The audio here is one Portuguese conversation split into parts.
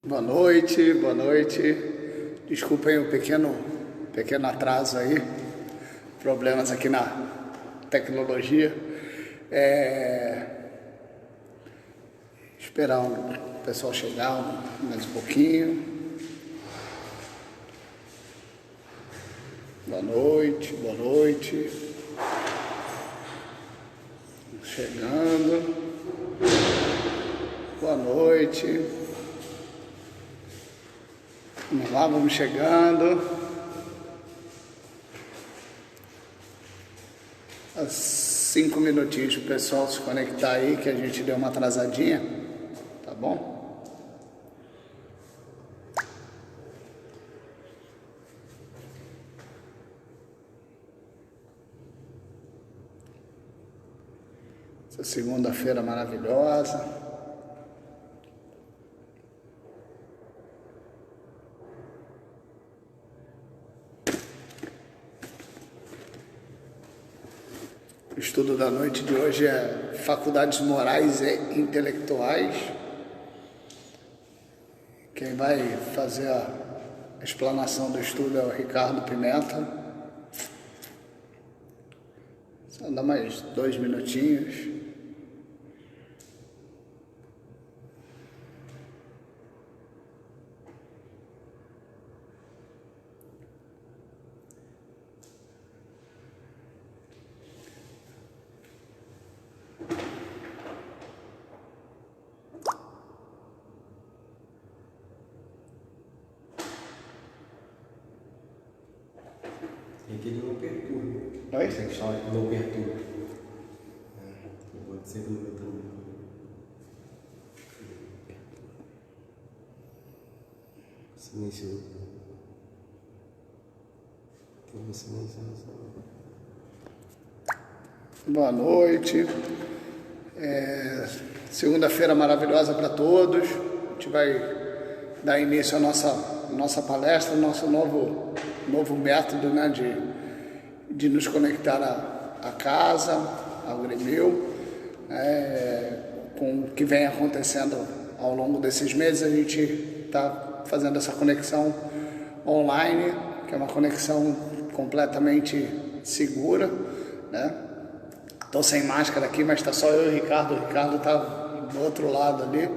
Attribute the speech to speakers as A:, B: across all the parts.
A: Boa noite, boa noite. Desculpem o pequeno atraso aí, problemas aqui na tecnologia. Esperar o pessoal chegar mais um pouquinho. Boa noite, boa noite. Chegando. Boa noite. Vamos lá, vamos chegando. 5 minutinhos para o pessoal se conectar aí, que a gente deu uma atrasadinha, tá bom? Essa segunda-feira maravilhosa. O estudo da noite de hoje é faculdades morais e intelectuais. Quem vai fazer a explanação do estudo é o Ricardo Pimenta. Só dá mais 2 minutinhos.
B: Tem que ele não perturba.
A: Oi?
B: Tem que chamar que não perturba. Pode ser dúvida também. Silenciou. Vou silenciar.
A: Boa noite. Segunda-feira maravilhosa para todos. A gente vai dar início à nossa palestra, nosso novo método, né, de nos conectar à casa, ao Grêmio, com o que vem acontecendo ao longo desses meses. A gente está fazendo essa conexão online, que é uma conexão completamente segura, né? Estou sem máscara aqui, mas está só eu e o Ricardo. O Ricardo está do outro lado ali.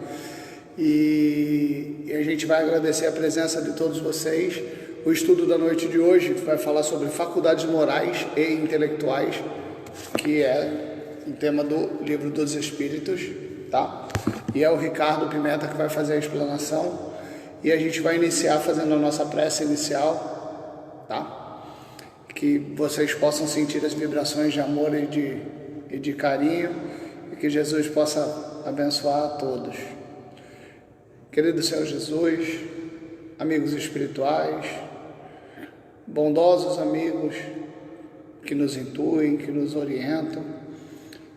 A: E a gente vai agradecer a presença de todos vocês. O estudo da noite de hoje vai falar sobre faculdades morais e intelectuais, que é um tema do Livro dos Espíritos, tá? E é o Ricardo Pimenta que vai fazer a explanação. E a gente vai iniciar fazendo a nossa prece inicial, tá? Que vocês possam sentir as vibrações de amor e de carinho, e que Jesus possa abençoar a todos. Querido Senhor Jesus, amigos espirituais, bondosos amigos que nos intuem, que nos orientam,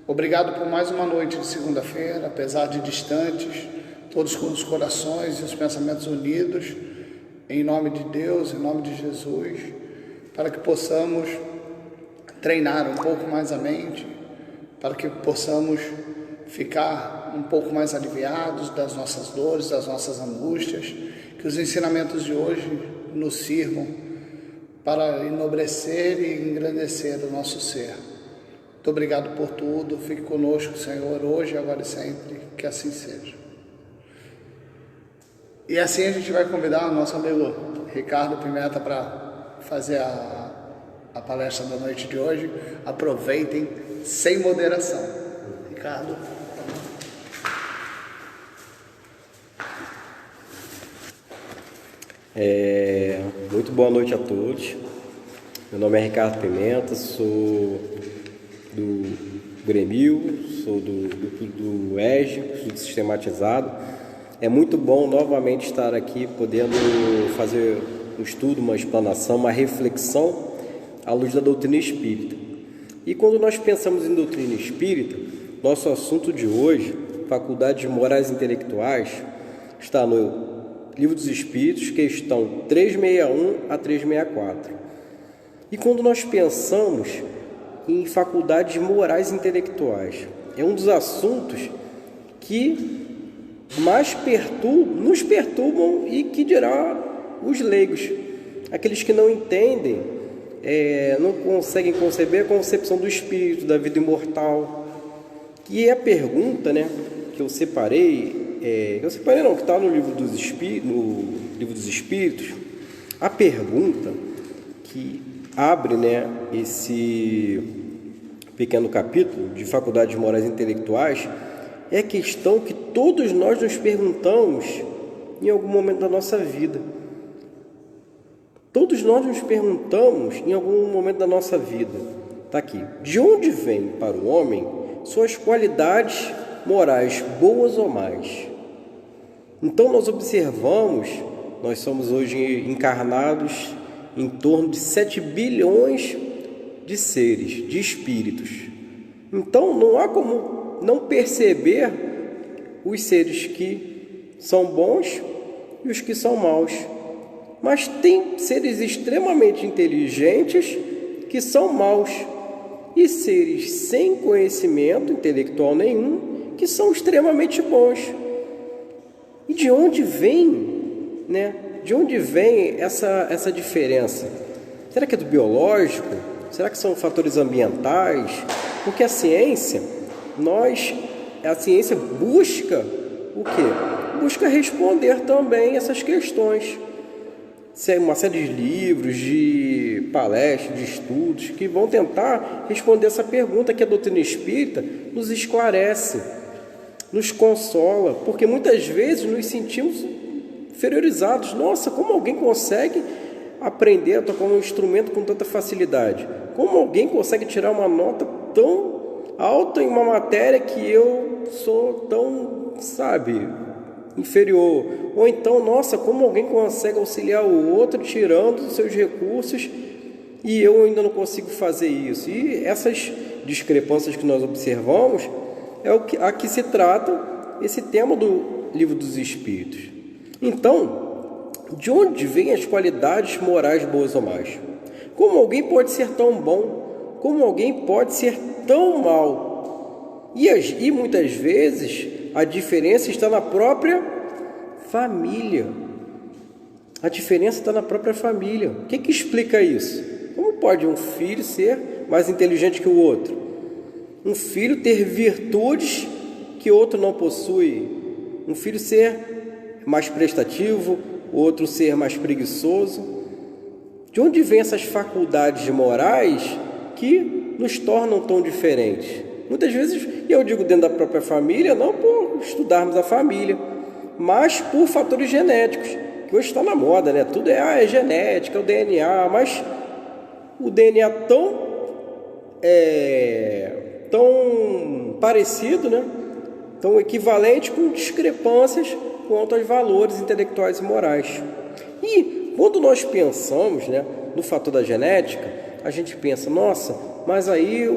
A: obrigado por mais uma noite de segunda-feira, apesar de distantes, todos com os corações e os pensamentos unidos, em nome de Deus, em nome de Jesus, para que possamos treinar um pouco mais a mente, para que possamos ficar um pouco mais aliviados das nossas dores, das nossas angústias, que os ensinamentos de hoje nos sirvam para enobrecer e engrandecer o nosso ser. Muito obrigado por tudo, fique conosco, Senhor, hoje, agora e sempre, que assim seja. E assim a gente vai convidar o nosso amigo Ricardo Pimenta para fazer a palestra da noite de hoje. Aproveitem sem moderação. Ricardo.
B: Muito boa noite a todos. Meu nome é Ricardo Pimenta, sou do Grêmio, sou do EGE, sou do Sistematizado. É muito bom novamente estar aqui, podendo fazer um estudo, uma explanação, uma reflexão à luz da doutrina espírita. E quando nós pensamos em doutrina espírita, nosso assunto de hoje, faculdades morais e intelectuais, está no Livro dos Espíritos, questão 361 a 364. E quando nós pensamos em faculdades morais e intelectuais, é um dos assuntos que mais nos perturbam, e que dirá os leigos, aqueles que não entendem, não conseguem conceber a concepção do espírito, da vida imortal. E a pergunta, né, que eu separei, que está no livro dos Espíritos, a pergunta que abre, né, esse pequeno capítulo de Faculdades Morais e Intelectuais, é a questão que todos nós nos perguntamos em algum momento da nossa vida. Todos nós nos perguntamos em algum momento da nossa vida. Está aqui. De onde vem para o homem suas qualidades morais, boas ou más? Então nós observamos, nós somos hoje encarnados em torno de 7 bilhões de seres, de espíritos. Então não há como não perceber os seres que são bons e os que são maus. Mas tem seres extremamente inteligentes que são maus, e seres sem conhecimento intelectual nenhum que são extremamente bons. E de onde vem, né? De onde vem essa diferença? Será que é do biológico? Será que são fatores ambientais? Porque a ciência busca o quê? Busca responder também essas questões. Uma série de livros, de palestras, de estudos que vão tentar responder essa pergunta, que a doutrina espírita nos esclarece, nos consola, porque muitas vezes nos sentimos inferiorizados. Nossa, como alguém consegue aprender a tocar um instrumento com tanta facilidade? Como alguém consegue tirar uma nota tão alta em uma matéria que eu sou tão, inferior? Ou então, nossa, como alguém consegue auxiliar o outro tirando os seus recursos e eu ainda não consigo fazer isso? E essas discrepâncias que nós observamos a que se trata esse tema do Livro dos Espíritos. Então, de onde vêm as qualidades morais boas ou más? Como alguém pode ser tão bom? Como alguém pode ser tão mal? E muitas vezes a diferença está na própria família. A diferença está na própria família. O que explica isso? Como pode um filho ser mais inteligente que o outro? Um filho ter virtudes que outro não possui? Um filho ser mais prestativo, outro ser mais preguiçoso? De onde vêm essas faculdades morais que nos tornam tão diferentes? Muitas vezes, e eu digo dentro da própria família, não por estudarmos a família, mas por fatores genéticos, que hoje está na moda, né? Tudo é genética, é o DNA, mas o DNA tão parecido, né? Tão equivalente, com discrepâncias quanto aos valores intelectuais e morais. E quando nós pensamos, né, no fator da genética, a gente pensa, nossa, mas aí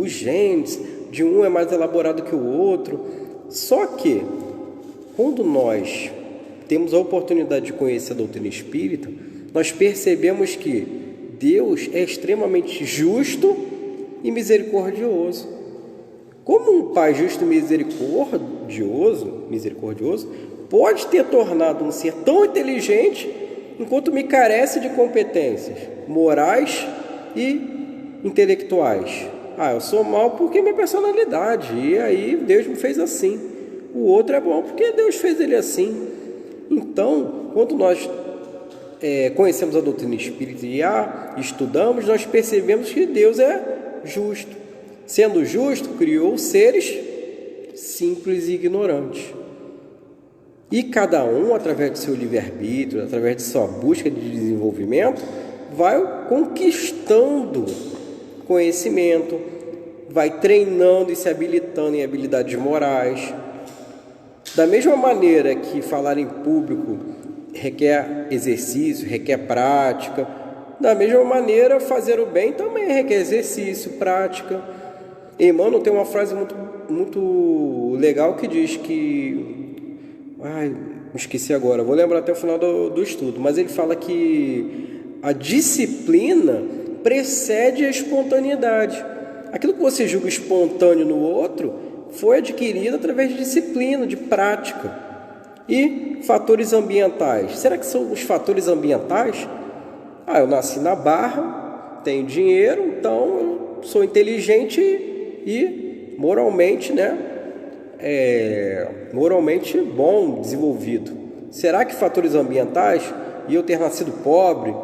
B: os genes de um é mais elaborado que o outro. Só que, quando nós temos a oportunidade de conhecer a doutrina espírita, nós percebemos que Deus é extremamente justo e misericordioso. Como um Pai justo e misericordioso pode ter tornado um ser tão inteligente enquanto me carece de competências morais e intelectuais? Eu sou mau porque é minha personalidade, e aí Deus me fez assim. O outro é bom porque Deus fez ele assim. Então, quando nós conhecemos a doutrina espírita e estudamos, nós percebemos que Deus é justo. Sendo justo, criou seres simples e ignorantes. E cada um, através do seu livre-arbítrio, através de sua busca de desenvolvimento, vai conquistando conhecimento, vai treinando e se habilitando em habilidades morais. Da mesma maneira que falar em público requer exercício, requer prática, da mesma maneira fazer o bem também requer exercício, prática. Emmanuel tem uma frase muito legal que diz que... me esqueci agora, vou lembrar até o final do estudo, mas ele fala que a disciplina precede a espontaneidade. Aquilo que você julga espontâneo no outro, foi adquirida através de disciplina, de prática. E fatores ambientais. Será que são os fatores ambientais? Eu nasci na Barra, tenho dinheiro, então eu sou inteligente e moralmente, moralmente bom, desenvolvido. Será que fatores ambientais, e eu ter nascido pobre,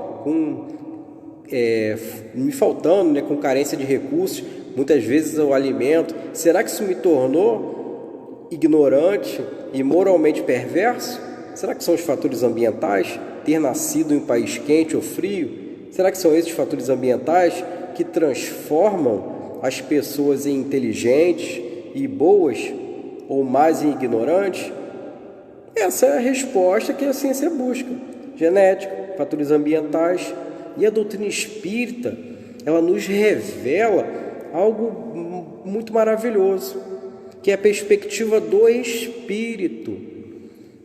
B: me faltando, com carência de recursos, muitas vezes o alimento, será que isso me tornou ignorante e moralmente perverso? Será que são os fatores ambientais? Ter nascido em um país quente ou frio? Será que são esses fatores ambientais que transformam as pessoas em inteligentes e boas ou mais em ignorantes? Essa é a resposta que a ciência busca. Genética, fatores ambientais. E a doutrina espírita, ela nos revela algo muito maravilhoso, que é a perspectiva do espírito.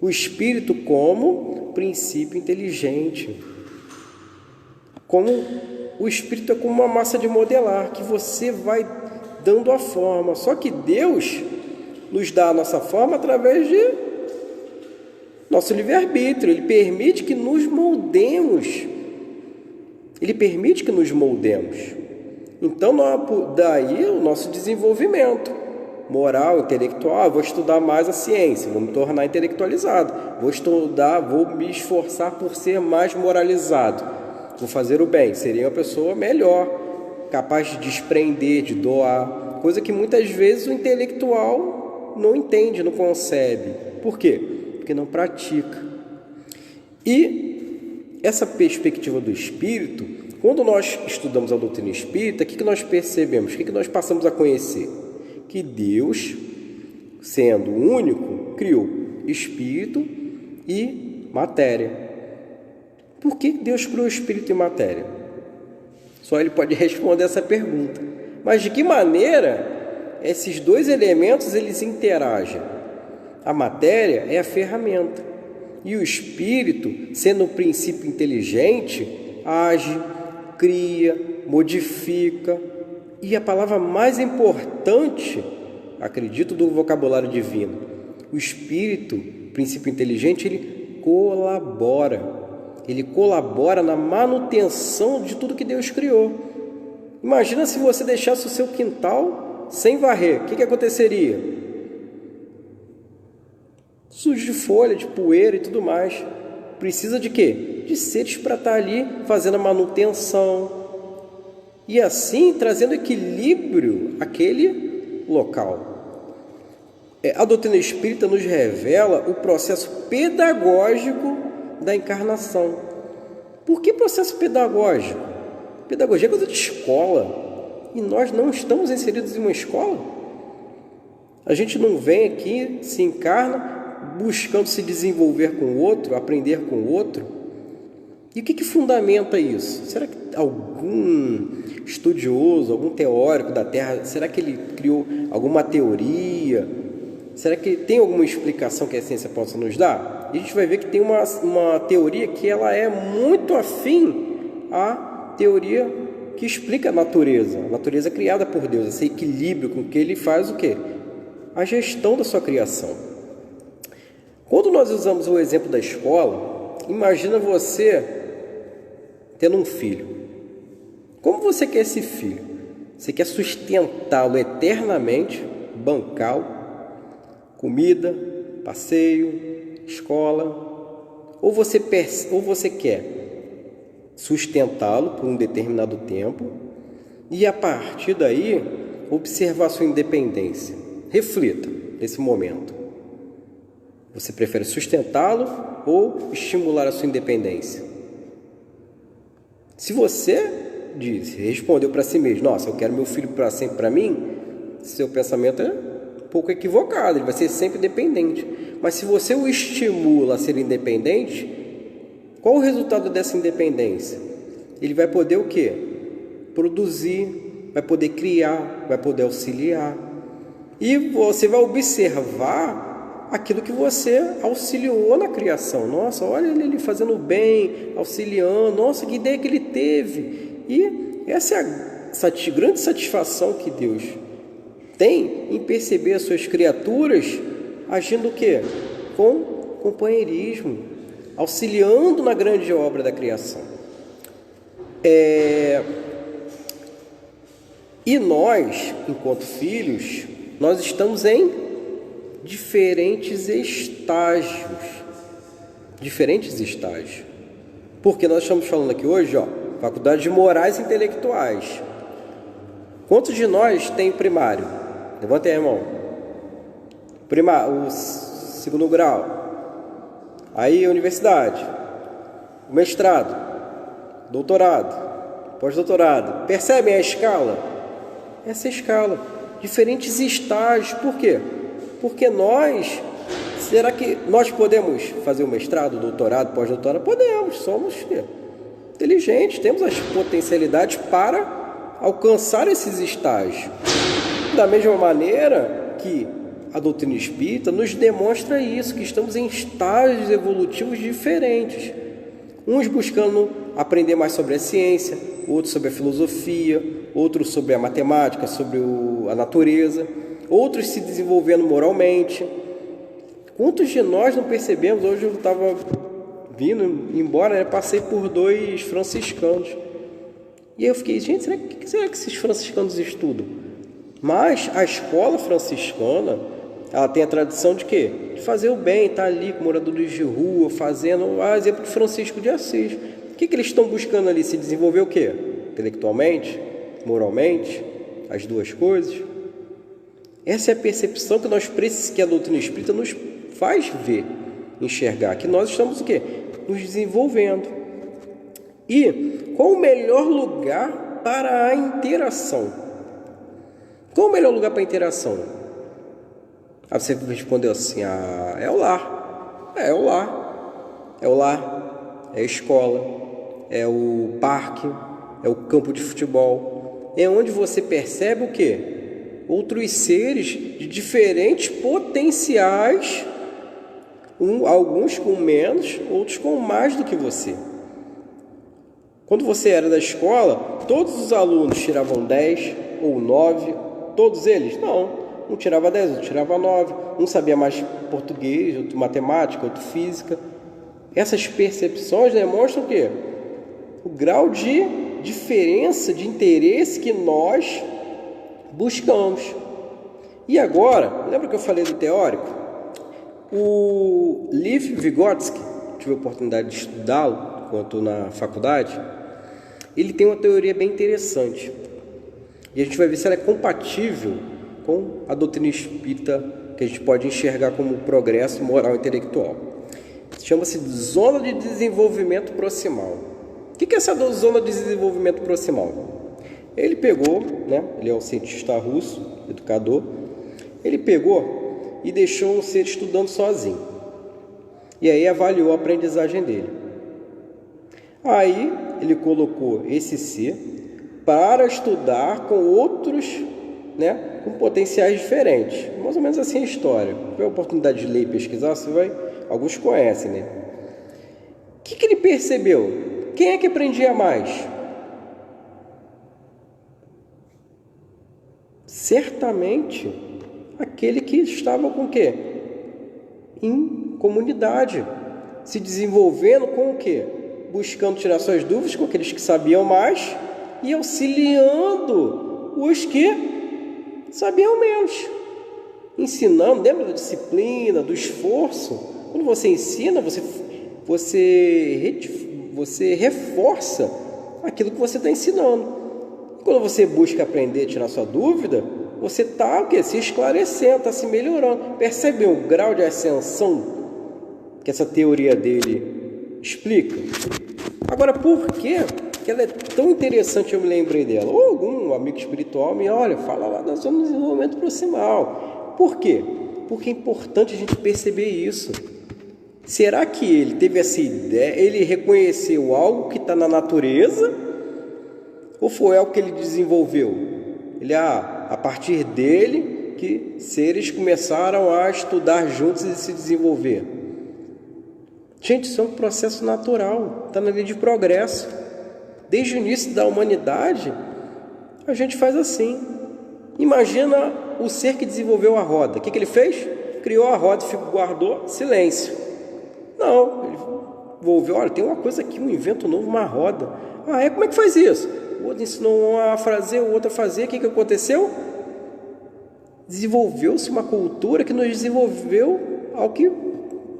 B: O espírito como princípio inteligente. Como o espírito é como uma massa de modelar, que você vai dando a forma. Só que Deus nos dá a nossa forma através de nosso livre-arbítrio. Ele permite que nos moldemos. Então, daí o nosso desenvolvimento moral, intelectual. Vou estudar mais a ciência, vou me tornar intelectualizado. Vou me esforçar por ser mais moralizado. Vou fazer o bem, seria uma pessoa melhor, capaz de desprender, de doar. Coisa que muitas vezes o intelectual não entende, não concebe. Por quê? Porque não pratica. E essa perspectiva do espírito, quando nós estudamos a doutrina espírita, o que nós percebemos? O que nós passamos a conhecer? Que Deus, sendo único, criou espírito e matéria. Por que Deus criou espírito e matéria? Só Ele pode responder essa pergunta. Mas de que maneira esses dois elementos eles interagem? A matéria é a ferramenta. E o espírito, sendo um princípio inteligente, age, cria, modifica. E a palavra mais importante, acredito, do vocabulário divino, o espírito, princípio inteligente, ele colabora. Ele colabora na manutenção de tudo que Deus criou. Imagina se você deixasse o seu quintal sem varrer. O que aconteceria? Sujo de folha, de poeira e tudo mais. Precisa de quê? De seres para estar ali fazendo a manutenção. E assim trazendo equilíbrio àquele local. A doutrina espírita nos revela o processo pedagógico da encarnação. Por que processo pedagógico? Pedagogia é coisa de escola. E nós não estamos inseridos em uma escola. A gente não vem aqui, se encarna, buscando se desenvolver com o outro, aprender com o outro. E o que fundamenta isso? Será que algum estudioso, algum teórico da Terra, será que ele criou alguma teoria? Será que tem alguma explicação que a ciência possa nos dar? E a gente vai ver que tem uma teoria que ela é muito afim à teoria que explica a natureza criada por Deus, esse equilíbrio com que Ele faz o quê? A gestão da sua criação. Quando nós usamos o exemplo da escola, imagina você tendo um filho. Como você quer esse filho? Você quer sustentá-lo eternamente, bancá-lo, comida, passeio, escola, ou você quer sustentá-lo por um determinado tempo e a partir daí observar sua independência. Reflita nesse momento. Você prefere sustentá-lo ou estimular a sua independência? Se você respondeu para si mesmo, nossa, eu quero meu filho para sempre para mim, seu pensamento é um pouco equivocado, ele vai ser sempre dependente. Mas se você o estimula a ser independente, qual o resultado dessa independência? Ele vai poder o quê? Produzir, vai poder criar, vai poder auxiliar. E você vai observar aquilo que você auxiliou na criação. Nossa, olha ele fazendo bem, auxiliando. Nossa, que ideia que ele teve. E essa é a grande satisfação que Deus tem em perceber as suas criaturas agindo o quê? Com companheirismo, auxiliando na grande obra da criação. E nós, enquanto filhos, nós estamos em diferentes estágios. Porque nós estamos falando aqui hoje, faculdade de morais intelectuais. Quantos de nós tem primário? Levanta aí, irmão. O segundo grau. Aí a universidade. O mestrado. Doutorado. Pós-doutorado. Percebem a escala? Essa é a escala. Diferentes estágios. Por quê? Porque será que nós podemos fazer o mestrado, doutorado, pós-doutorado? Podemos, somos inteligentes, temos as potencialidades para alcançar esses estágios. Da mesma maneira que a doutrina espírita nos demonstra isso, que estamos em estágios evolutivos diferentes. Uns buscando aprender mais sobre a ciência, outros sobre a filosofia, outros sobre a matemática, sobre a natureza, outros se desenvolvendo moralmente. Quantos de nós não percebemos? Hoje eu estava vindo embora, passei por 2 franciscanos. E aí eu fiquei, gente, será que esses franciscanos estudam? Mas a escola franciscana, ela tem a tradição de quê? De fazer o bem, estar ali com moradores de rua, fazendo, exemplo de Francisco de Assis. O que eles estão buscando ali? Se desenvolver o quê? Intelectualmente? Moralmente? As duas coisas? Essa é a percepção que a doutrina espírita nos faz ver, enxergar, que nós estamos o quê? Nos desenvolvendo. E qual o melhor lugar para a interação? Qual o melhor lugar para a interação? Você respondeu assim, é o lar. É o lar. É o lar, é a escola, é o parque, é o campo de futebol. É onde você percebe o quê? Outros seres de diferentes potenciais, alguns com menos, outros com mais do que você. Quando você era da escola, todos os alunos tiravam 10 ou 9, todos eles? Não, um tirava 10, outro tirava 9, um sabia mais português, outro matemática, outro física. Essas percepções demonstram o quê? O grau de diferença, de interesse que nós buscamos. E agora, lembra que eu falei do teórico? O Lev Vygotsky, tive a oportunidade de estudá-lo enquanto na faculdade, ele tem uma teoria bem interessante. E a gente vai ver se ela é compatível com a doutrina espírita que a gente pode enxergar como progresso moral e intelectual. Chama-se zona de desenvolvimento proximal. O que é essa zona de desenvolvimento proximal? Ele pegou, ele é um cientista russo, educador, ele pegou e deixou um ser estudando sozinho. E aí avaliou a aprendizagem dele. Aí ele colocou esse ser para estudar com outros, com potenciais diferentes. Mais ou menos assim a história. Se tiver a oportunidade de ler e pesquisar, alguns conhecem, O que ele percebeu? Quem é que aprendia mais? Certamente aquele que estava com o quê? Em comunidade, se desenvolvendo com o quê? Buscando tirar suas dúvidas com aqueles que sabiam mais e auxiliando os que sabiam menos. Ensinando, lembra da disciplina, do esforço? Quando você ensina, você reforça aquilo que você está ensinando. Quando você busca aprender, tirar sua dúvida, você está se esclarecendo, está se melhorando. Percebe o grau de ascensão que essa teoria dele explica? Agora, por que ela é tão interessante? Eu me lembrei dela. Ou algum amigo espiritual fala lá da zona de desenvolvimento proximal. Por quê? Porque é importante a gente perceber isso. Será que ele teve essa ideia, ele reconheceu algo que está na natureza? Ou foi algo que ele desenvolveu? A partir dele que seres começaram a estudar juntos e se desenvolver. Gente, isso é um processo natural, está na lei de progresso. Desde o início da humanidade, a gente faz assim. Imagina o ser que desenvolveu a roda, o que ele fez? Criou a roda e guardou silêncio. Não, ele envolveu, olha, tem uma coisa aqui, um invento novo, uma roda. Como é que faz isso? O outro ensinou um a fazer, o outro a fazer. O que aconteceu? Desenvolveu-se uma cultura que nos desenvolveu ao que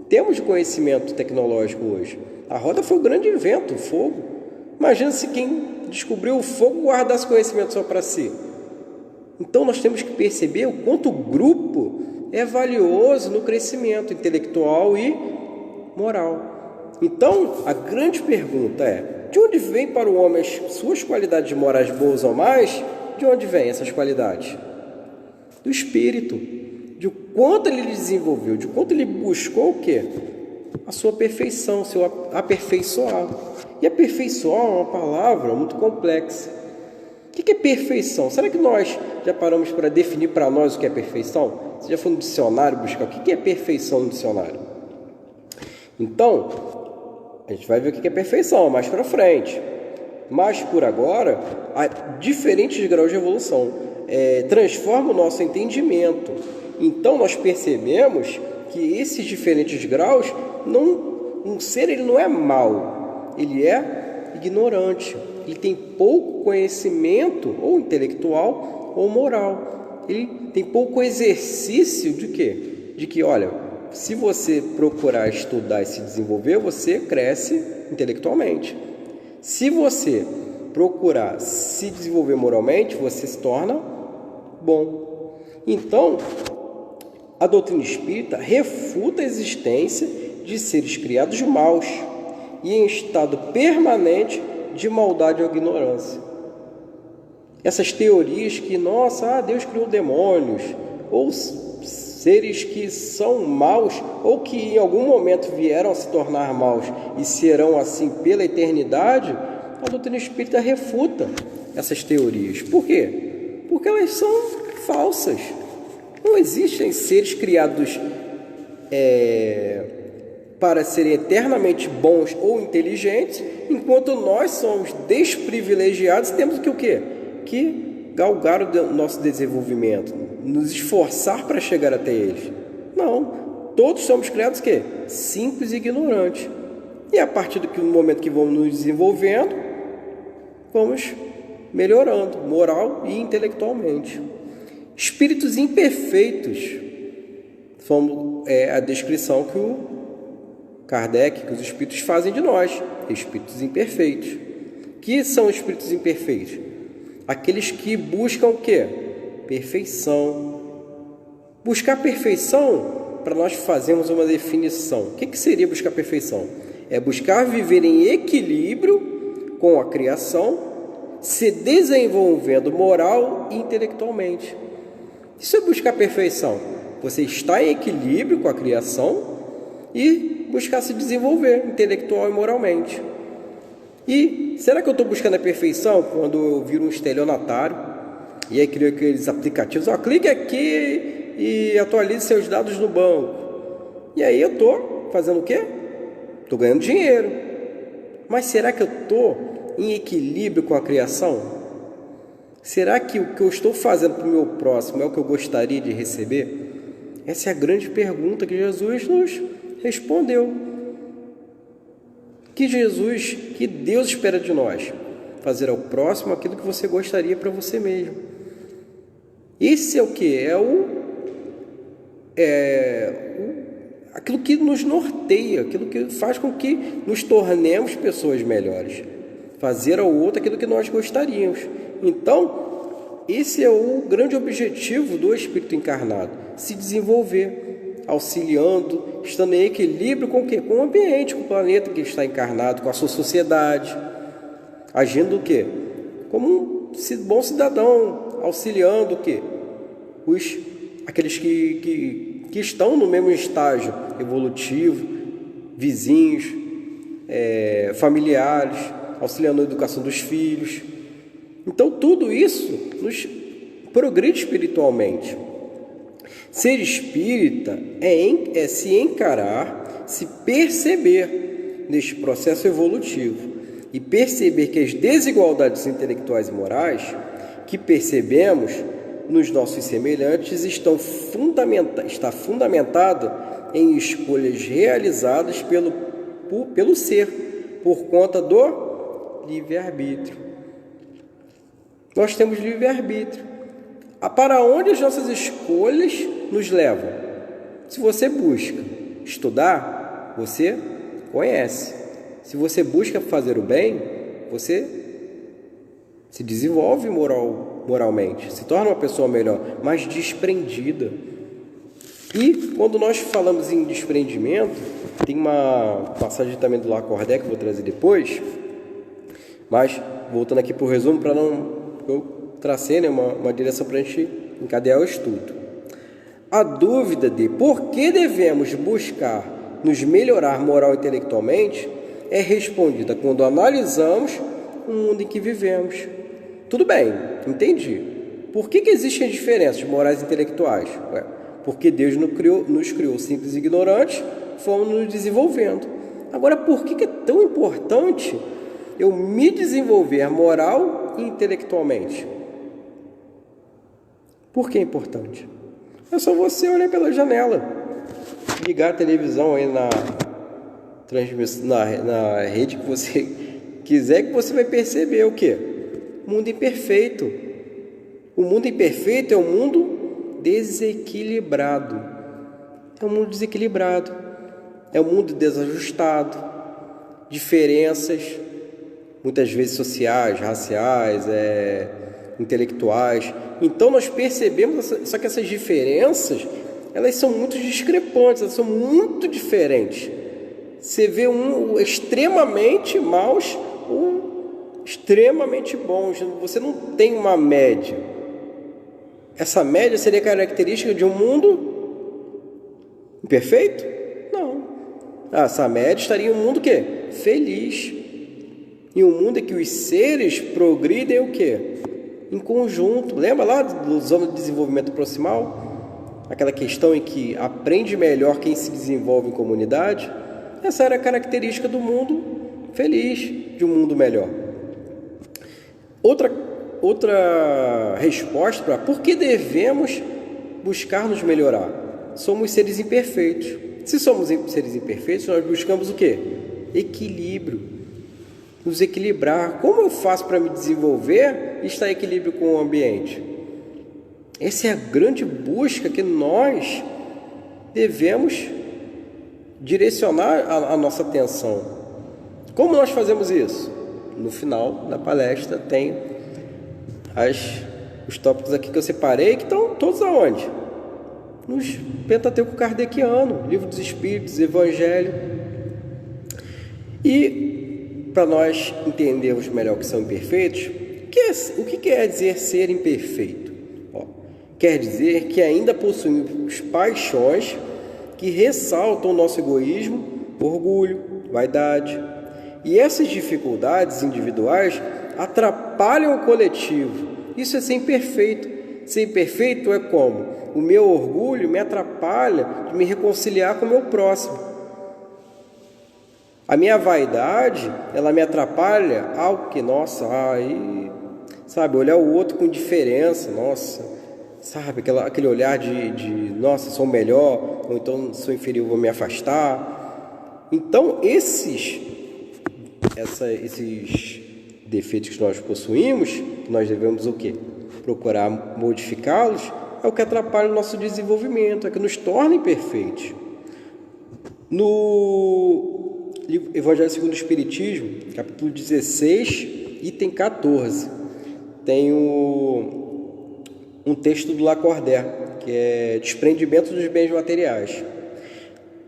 B: temos de conhecimento tecnológico hoje. A roda foi um grande invento, o fogo. Imagina se quem descobriu o fogo guardasse conhecimento só para si. Então nós temos que perceber o quanto o grupo é valioso no crescimento intelectual e moral. Então, a grande pergunta é: de onde vem para o homem as suas qualidades morais boas ou mais? De onde vêm essas qualidades? Do espírito, de quanto ele desenvolveu, de quanto ele buscou o quê? A sua perfeição, seu aperfeiçoar. E aperfeiçoar é uma palavra muito complexa. O que é perfeição? Será que nós já paramos para definir para nós o que é perfeição? Você já foi no dicionário buscar o que é perfeição no dicionário? Então, a gente vai ver o que é perfeição mais para frente. Mas, por agora, há diferentes graus de evolução. Transforma o nosso entendimento. Então, nós percebemos que esses diferentes graus, um ser ele não é mau, ele é ignorante. Ele tem pouco conhecimento, ou intelectual, ou moral. Ele tem pouco exercício de quê? De que, olha, se você procurar estudar e se desenvolver, você cresce intelectualmente. Se você procurar se desenvolver moralmente, você se torna bom. Então, a doutrina espírita refuta a existência de seres criados maus e em estado permanente de maldade ou ignorância. Essas teorias que, Deus criou demônios, ou seres que são maus, ou que em algum momento vieram a se tornar maus e serão assim pela eternidade, a doutrina espírita refuta essas teorias. Por quê? Porque elas são falsas. Não existem seres criados para serem eternamente bons ou inteligentes, enquanto nós somos desprivilegiados e temos que o quê? Que galgar o nosso desenvolvimento, nos esforçar para chegar até eles. Não, todos somos criados o quê? Simples e ignorantes. E a partir do momento que vamos nos desenvolvendo, vamos melhorando, moral e intelectualmente. Espíritos imperfeitos é a descrição que o Kardec, que os espíritos fazem de nós, espíritos imperfeitos. Que são espíritos imperfeitos? Aqueles que buscam o quê? Perfeição. Buscar perfeição, para nós fazermos uma definição. O que seria buscar perfeição? É buscar viver em equilíbrio com a criação, se desenvolvendo moral e intelectualmente. Isso é buscar perfeição. Você está em equilíbrio com a criação e buscar se desenvolver intelectual e moralmente. E será que eu estou buscando a perfeição quando eu viro um estelionatário e aí crio aqueles aplicativos? Clique aqui e atualize seus dados no banco. E aí eu estou fazendo o quê? Estou ganhando dinheiro. Mas será que eu estou em equilíbrio com a criação? Será que o que eu estou fazendo para o meu próximo é o que eu gostaria de receber? Essa é a grande pergunta que Jesus nos respondeu. Que Deus espera de nós? Fazer ao próximo aquilo que você gostaria para você mesmo. Esse é o que? Aquilo que nos norteia, aquilo que faz com que nos tornemos pessoas melhores. Fazer ao outro aquilo que nós gostaríamos. Então, esse é o grande objetivo do espírito encarnado, se desenvolver, auxiliando, estando em equilíbrio com o quê? Com o ambiente, com o planeta que está encarnado, com a sua sociedade, agindo o quê? Como um bom cidadão, auxiliando o quê? Aqueles que estão no mesmo estágio evolutivo, vizinhos, familiares, auxiliando a educação dos filhos. Então, tudo isso nos progride espiritualmente. Ser espírita é se encarar, se perceber neste processo evolutivo e perceber que as desigualdades intelectuais e morais que percebemos nos nossos semelhantes está fundamentado em escolhas realizadas pelo ser, por conta do livre-arbítrio. Nós temos livre-arbítrio. Para onde as nossas escolhas nos levam? Se você busca estudar, você conhece. Se você busca fazer o bem, você se desenvolve moralmente, se torna uma pessoa melhor, mais desprendida. E quando nós falamos em desprendimento, tem uma passagem também do Lacordaire que eu vou trazer depois, mas voltando aqui para o resumo, para não eu tracei, né, uma direção para a gente encadear o estudo. A dúvida de por que devemos buscar nos melhorar moral e intelectualmente é respondida quando analisamos o mundo em que vivemos. Tudo bem, entendi. Por que existem diferenças morais e intelectuais? Porque Deus nos criou simples e ignorantes, fomos nos desenvolvendo. Agora, por que é tão importante eu me desenvolver moral e intelectualmente? Por que é importante? É só você olhar pela janela, ligar a televisão aí na rede que você quiser, que você vai perceber o quê? Mundo imperfeito. O mundo imperfeito é um mundo desequilibrado. É um mundo desequilibrado. É um mundo desajustado. Diferenças, muitas vezes sociais, raciais, intelectuais. Então nós percebemos, só que essas diferenças, elas são muito discrepantes, elas são muito diferentes. Você vê um extremamente maus ou extremamente bons. Você não tem uma média. Essa média seria característica de um mundo imperfeito? Não. Essa média estaria em um mundo o quê? Feliz. Em um mundo em que os seres progridem o quê? Em conjunto. Lembra lá do Zona de Desenvolvimento Proximal? Aquela questão em que aprende melhor quem se desenvolve em comunidade? Essa era a característica do mundo feliz, de um mundo melhor. Outra resposta para por que devemos buscar nos melhorar? Somos seres imperfeitos. Se somos seres imperfeitos, nós buscamos o quê? Equilíbrio. Nos equilibrar. Como eu faço para me desenvolver e estar em equilíbrio com o ambiente? Essa é a grande busca que nós devemos direcionar a nossa atenção. Como nós fazemos isso? No final da palestra tem os tópicos aqui que eu separei, que estão todos aonde? Nos Pentateuco Kardeciano, Livro dos Espíritos, Evangelho. E para nós entendermos melhor o que são imperfeitos, o que quer dizer ser imperfeito? Quer dizer que ainda possuímos paixões que ressaltam o nosso egoísmo, orgulho, vaidade. E essas dificuldades individuais atrapalham o coletivo. Isso é ser imperfeito. Ser imperfeito é como? O meu orgulho me atrapalha de me reconciliar com o meu próximo. A minha vaidade, ela me atrapalha ao que, olhar o outro com indiferença, aquele olhar de sou melhor, ou então sou inferior, vou me afastar. Então, esses defeitos que nós possuímos, que nós devemos o quê? Procurar modificá-los, é o que atrapalha o nosso desenvolvimento, é que nos torna imperfeitos. No Evangelho segundo o Espiritismo, capítulo 16, item 14, tem um texto do Lacordaire, que é desprendimento dos bens materiais.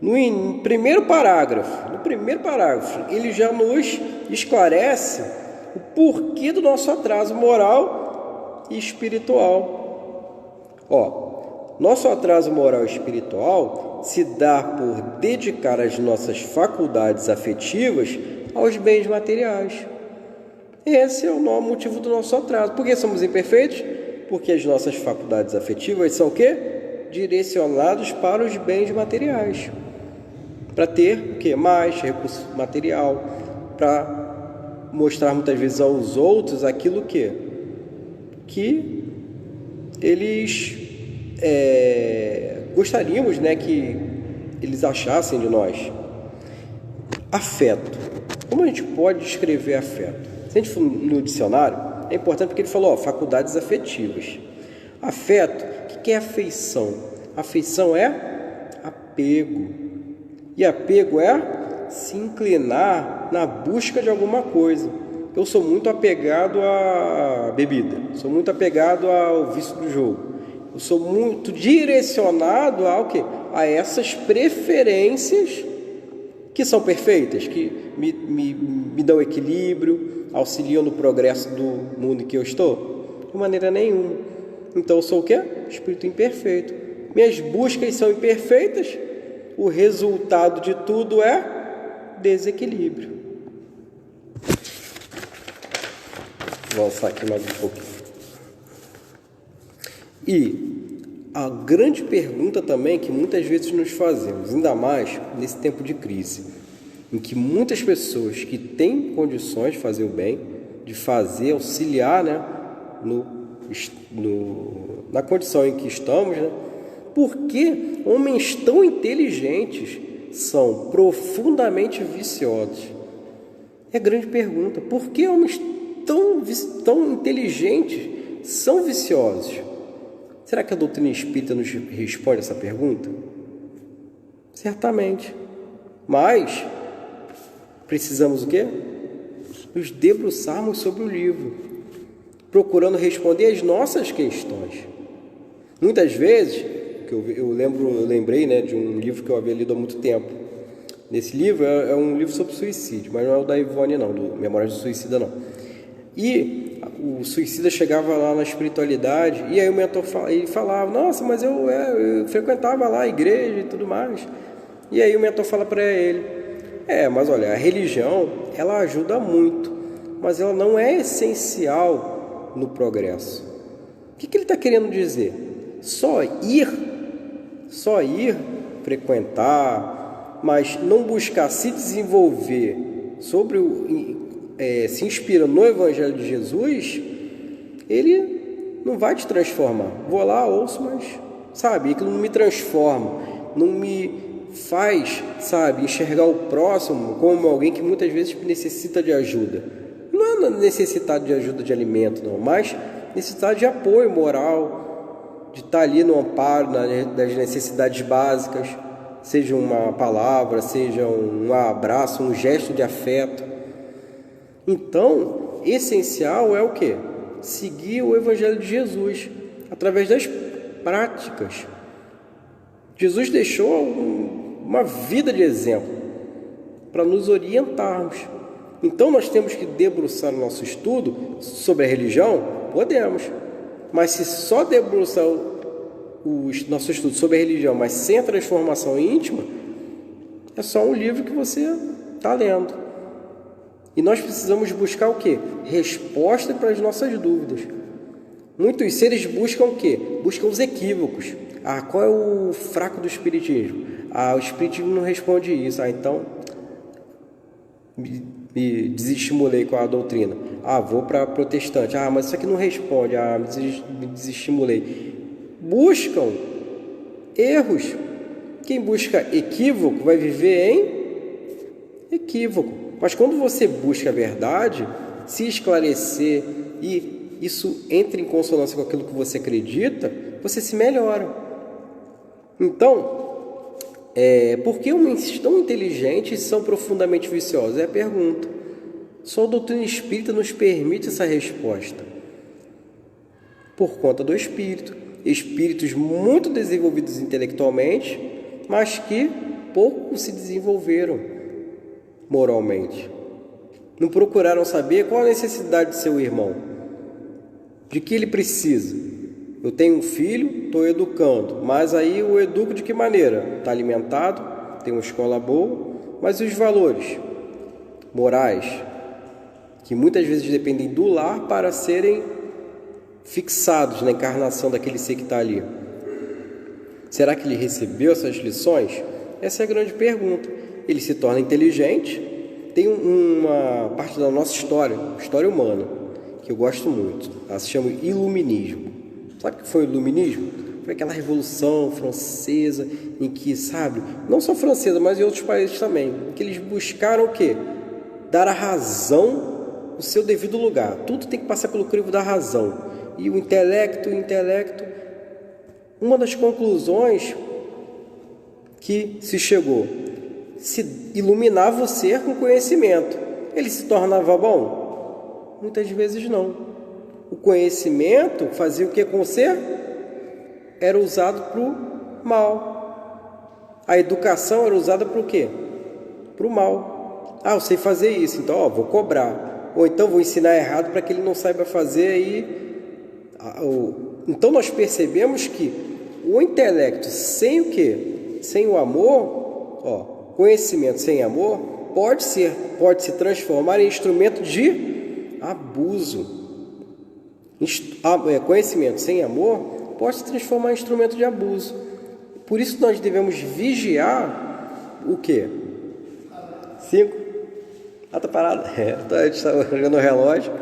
B: No primeiro parágrafo, ele já nos esclarece o porquê do nosso atraso moral e espiritual. Nosso atraso moral e espiritual se dá por dedicar as nossas faculdades afetivas aos bens materiais. Esse é o motivo do nosso atraso. Por que somos imperfeitos? Porque as nossas faculdades afetivas são o quê? Direcionadas para os bens materiais. Para ter o quê? Mais recurso material. Para mostrar muitas vezes aos outros aquilo que eles gostaríamos, né, que eles achassem de nós. Afeto. Como a gente pode descrever afeto? Se a gente for no dicionário, é importante porque ele falou, faculdades afetivas. Afeto, o que é afeição? Afeição é apego. E apego é se inclinar na busca de alguma coisa. Eu sou muito apegado à bebida, sou muito apegado ao vício do jogo. Eu sou muito direcionado ao quê? A essas preferências que são perfeitas, que me dão equilíbrio, auxiliam no progresso do mundo em que eu estou? De maneira nenhuma. Então eu sou o quê? Espírito imperfeito. Minhas buscas são imperfeitas, o resultado de tudo é desequilíbrio. Vou avançar aqui mais um pouquinho. E a grande pergunta também que muitas vezes nos fazemos, ainda mais nesse tempo de crise, em que muitas pessoas que têm condições de fazer o bem, de fazer, auxiliar, né, na condição em que estamos, né, por que homens tão inteligentes são profundamente viciosos? É a grande pergunta. Por que homens tão inteligentes são viciosos? Será que a doutrina espírita nos responde essa pergunta? Certamente. Mas precisamos o quê? Nos debruçarmos sobre o livro, procurando responder as nossas questões. Muitas vezes, eu lembrei, né, de um livro que eu havia lido há muito tempo. Nesse livro é um livro sobre suicídio, mas não é o da Ivone, não, do Memórias do Suicida, não. E o suicida chegava lá na espiritualidade, e aí o mentor falava, nossa, mas eu frequentava lá a igreja e tudo mais. E aí o mentor fala para ele, mas olha, a religião, ela ajuda muito, mas ela não é essencial no progresso. O que ele está querendo dizer? Só ir, frequentar, mas não buscar se desenvolver se inspira no Evangelho de Jesus, ele não vai te transformar. Vou lá, ouço, mas, aquilo não me transforma, não me faz, enxergar o próximo como alguém que muitas vezes necessita de ajuda. Não é necessidade de ajuda de alimento, não, mas necessidade de apoio moral, de estar ali no amparo das necessidades básicas, seja uma palavra, seja um abraço, um gesto de afeto. Então, essencial é o quê? Seguir o Evangelho de Jesus, através das práticas. Jesus deixou uma vida de exemplo para nos orientarmos. Então, nós temos que debruçar o nosso estudo sobre a religião? Podemos. Mas se só debruçar o nosso estudo sobre a religião, mas sem a transformação íntima, é só um livro que você está lendo. E nós precisamos buscar o quê? Resposta para as nossas dúvidas. Muitos seres buscam o quê? Buscam os equívocos. Qual é o fraco do espiritismo? O espiritismo não responde isso. Então, me desestimulei com a doutrina. Vou para protestante. Mas isso aqui não responde. Me desestimulei. Buscam erros. Quem busca equívoco vai viver em equívoco. Mas quando você busca a verdade, se esclarecer e isso entra em consonância com aquilo que você acredita, você se melhora. Então, por que homens tão inteligentes são profundamente viciosos? É a pergunta. Só a doutrina espírita nos permite essa resposta. Por conta do espírito. Espíritos muito desenvolvidos intelectualmente, mas que pouco se desenvolveram moralmente. Não procuraram saber qual a necessidade de seu irmão, de que ele precisa. Eu tenho um filho, estou educando, mas aí eu educo de que maneira? Está alimentado, tem uma escola boa, mas e os valores morais, que muitas vezes dependem do lar para serem fixados na encarnação daquele ser que está ali? Será que ele recebeu essas lições? Essa é a grande pergunta. Ele se torna inteligente. Tem uma parte da nossa história humana, que eu gosto muito. Ela se chama iluminismo. Sabe o que foi o iluminismo? Foi aquela revolução francesa em que, sabe, não só francesa, mas em outros países também, em que eles buscaram o quê? Dar a razão o seu devido lugar. Tudo tem que passar pelo crivo da razão. E o intelecto, uma das conclusões que se chegou, se iluminar você com conhecimento, ele se tornava bom? Muitas vezes não. O conhecimento fazia o que com você? Era usado para o mal. A educação era usada para o quê? Para o mal. Eu sei fazer isso, então vou cobrar. Ou então vou ensinar errado para que ele não saiba fazer aí. Então nós percebemos que o intelecto sem o quê? Sem o amor, conhecimento sem amor, pode se transformar em instrumento de abuso. Conhecimento sem amor pode se transformar em instrumento de abuso. Por isso nós devemos vigiar o quê? 5? Tá parado? A gente está olhando o relógio.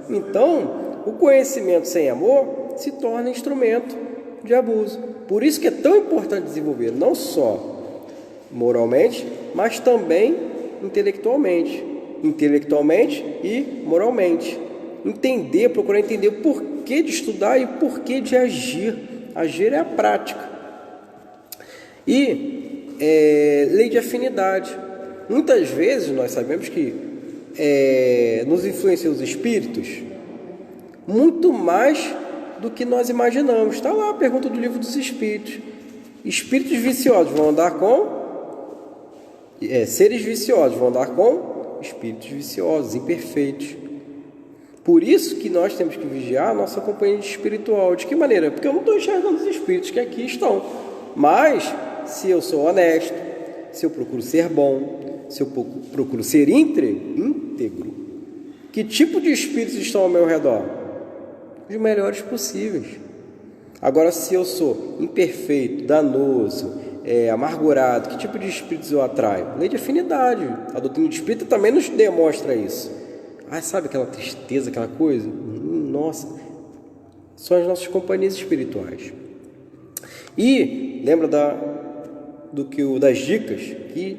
B: Então, o conhecimento sem amor se torna instrumento de abuso. Por isso que é tão importante desenvolver, não só moralmente, mas também intelectualmente. Intelectualmente e moralmente. Procurar entender o porquê de estudar e o porquê de agir. Agir é a prática. E lei de afinidade. Muitas vezes nós sabemos que nos influenciam os espíritos muito mais do que nós imaginamos. Está lá a pergunta do livro dos espíritos. Espíritos viciosos vão andar com... seres viciosos vão andar com espíritos viciosos, imperfeitos. Por isso que nós temos que vigiar a nossa companhia espiritual. De que maneira? Porque eu não estou enxergando os espíritos que aqui estão. Mas, se eu sou honesto, se eu procuro ser bom, se eu procuro ser íntegro, que tipo de espíritos estão ao meu redor? Os melhores possíveis. Agora, se eu sou imperfeito, danoso, amargurado, que tipo de espíritos eu atraio? Lei de afinidade. A doutrina espírita também nos demonstra isso. Sabe aquela tristeza, aquela coisa? Nossa, são as nossas companhias espirituais. E lembra das dicas que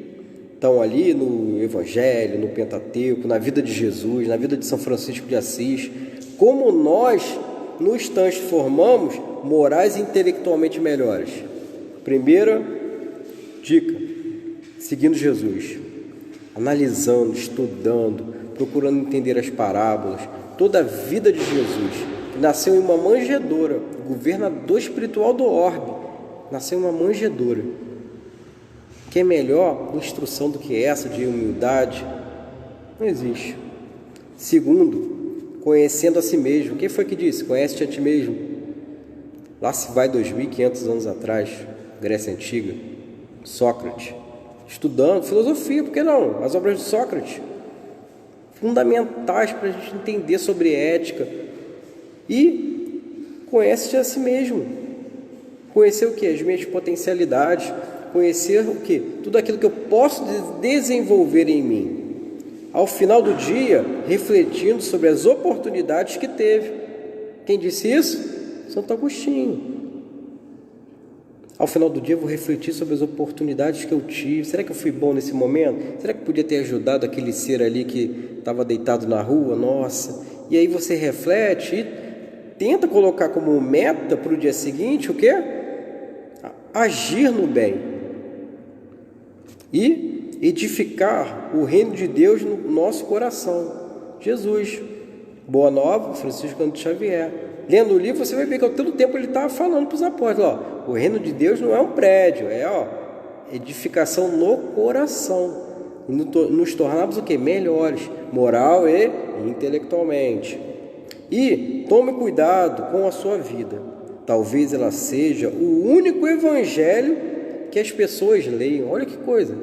B: estão ali no Evangelho, no Pentateuco, na vida de Jesus, na vida de São Francisco de Assis, como nós nos transformamos morais e intelectualmente melhores. Primeira dica, seguindo Jesus, analisando, estudando, procurando entender as parábolas, toda a vida de Jesus, que nasceu em uma manjedoura, o governador espiritual do orbe, nasceu em uma manjedoura. Que é melhor instrução do que essa de humildade? Não existe. Segundo, conhecendo a si mesmo. Quem foi que disse? Conhece-te a ti mesmo. Lá se vai 2.500 anos atrás, Grécia Antiga, Sócrates, estudando filosofia, por que não? As obras de Sócrates, fundamentais para a gente entender sobre ética. E conhece-te a si mesmo. Conhecer o que? As minhas potencialidades. Conhecer o que? Tudo aquilo que eu posso desenvolver em mim. Ao final do dia, refletindo sobre as oportunidades que teve. Quem disse isso? Santo Agostinho. Ao final do dia eu vou refletir sobre as oportunidades que eu tive. Será que eu fui bom nesse momento? Será que eu podia ter ajudado aquele ser ali que estava deitado na rua? Nossa! E aí você reflete e tenta colocar como meta para o dia seguinte o quê? Agir no bem. E edificar o reino de Deus no nosso coração. Jesus. Boa Nova, Francisco de Xavier. Lendo o livro, você vai ver que ao todo tempo ele estava falando para os apóstolos, o reino de Deus não é um prédio, edificação no coração. E nos tornarmos o quê? Melhores, moral e intelectualmente. E tome cuidado com a sua vida. Talvez ela seja o único evangelho que as pessoas leiam. Olha que coisa.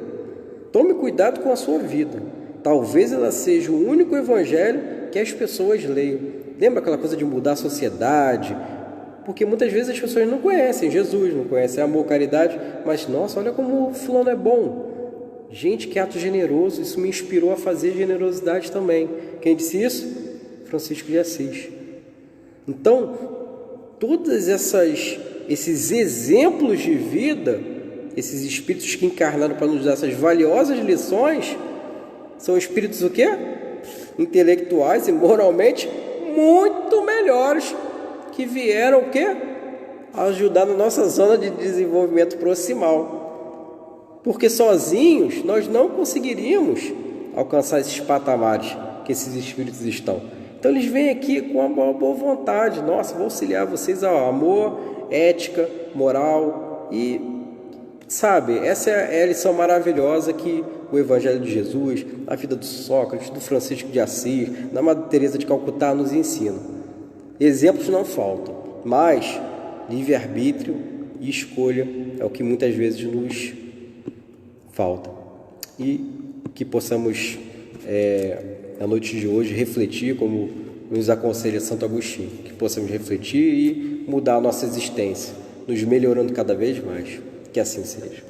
B: Tome cuidado com a sua vida. Talvez ela seja o único evangelho que as pessoas leiam. Lembra aquela coisa de mudar a sociedade? Porque muitas vezes as pessoas não conhecem Jesus, não conhecem amor, caridade, mas, nossa, olha como o fulano é bom. Gente, que ato generoso, isso me inspirou a fazer generosidade também. Quem disse isso? Francisco de Assis. Então, todos esses exemplos de vida, esses espíritos que encarnaram para nos dar essas valiosas lições, são espíritos o quê? Intelectuais e moralmente muito melhores, que vieram o quê? Ajudar na nossa zona de desenvolvimento proximal. Porque sozinhos nós não conseguiríamos alcançar esses patamares que esses espíritos estão. Então eles vêm aqui com uma boa vontade. Nossa, vou auxiliar vocês ao amor, ética, moral e, sabe, essa é a lição maravilhosa que o Evangelho de Jesus, a vida do Sócrates, do Francisco de Assis, da Madre Teresa de Calcutá nos ensina. Exemplos não faltam, mas livre-arbítrio e escolha é o que muitas vezes nos falta. E que possamos, na noite de hoje, refletir, como nos aconselha Santo Agostinho, que possamos refletir e mudar a nossa existência, nos melhorando cada vez mais. Que assim seja.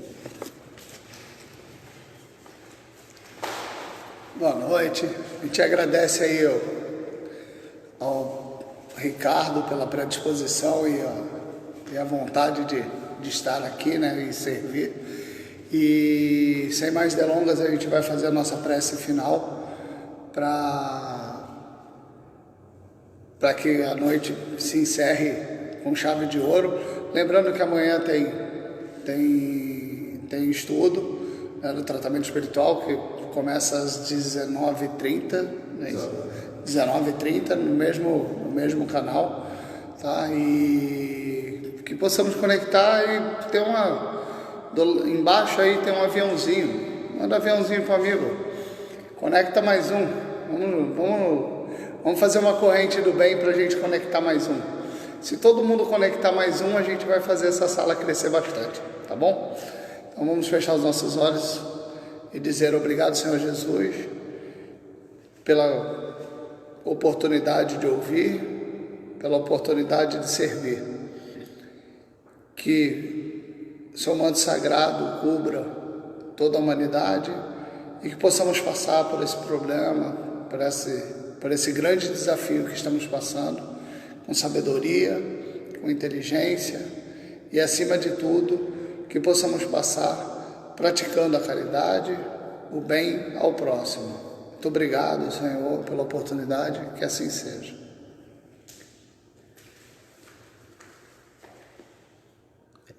A: Boa noite. A gente agradece aí ao Ricardo pela predisposição e a vontade de estar aqui, né, e servir. E sem mais delongas, a gente vai fazer a nossa prece final para que a noite se encerre com chave de ouro. Lembrando que amanhã tem estudo, né, do tratamento espiritual, que começa às 19h30, né, 19h30 no mesmo canal, tá? E que possamos conectar e ter embaixo aí tem um aviãozinho, manda aviãozinho para o amigo, conecta mais um, vamos fazer uma corrente do bem para a gente conectar mais um. Se todo mundo conectar mais um, a gente vai fazer essa sala crescer bastante, tá bom? Então vamos fechar os nossos olhos e dizer obrigado, Senhor Jesus, pela oportunidade de ouvir, pela oportunidade de servir. Que o seu manto sagrado cubra toda a humanidade e que possamos passar por esse problema, por esse grande desafio que estamos passando, com sabedoria, com inteligência e, acima de tudo, que possamos passar praticando a caridade, o bem ao próximo. Muito obrigado, Senhor, pela oportunidade, que assim seja.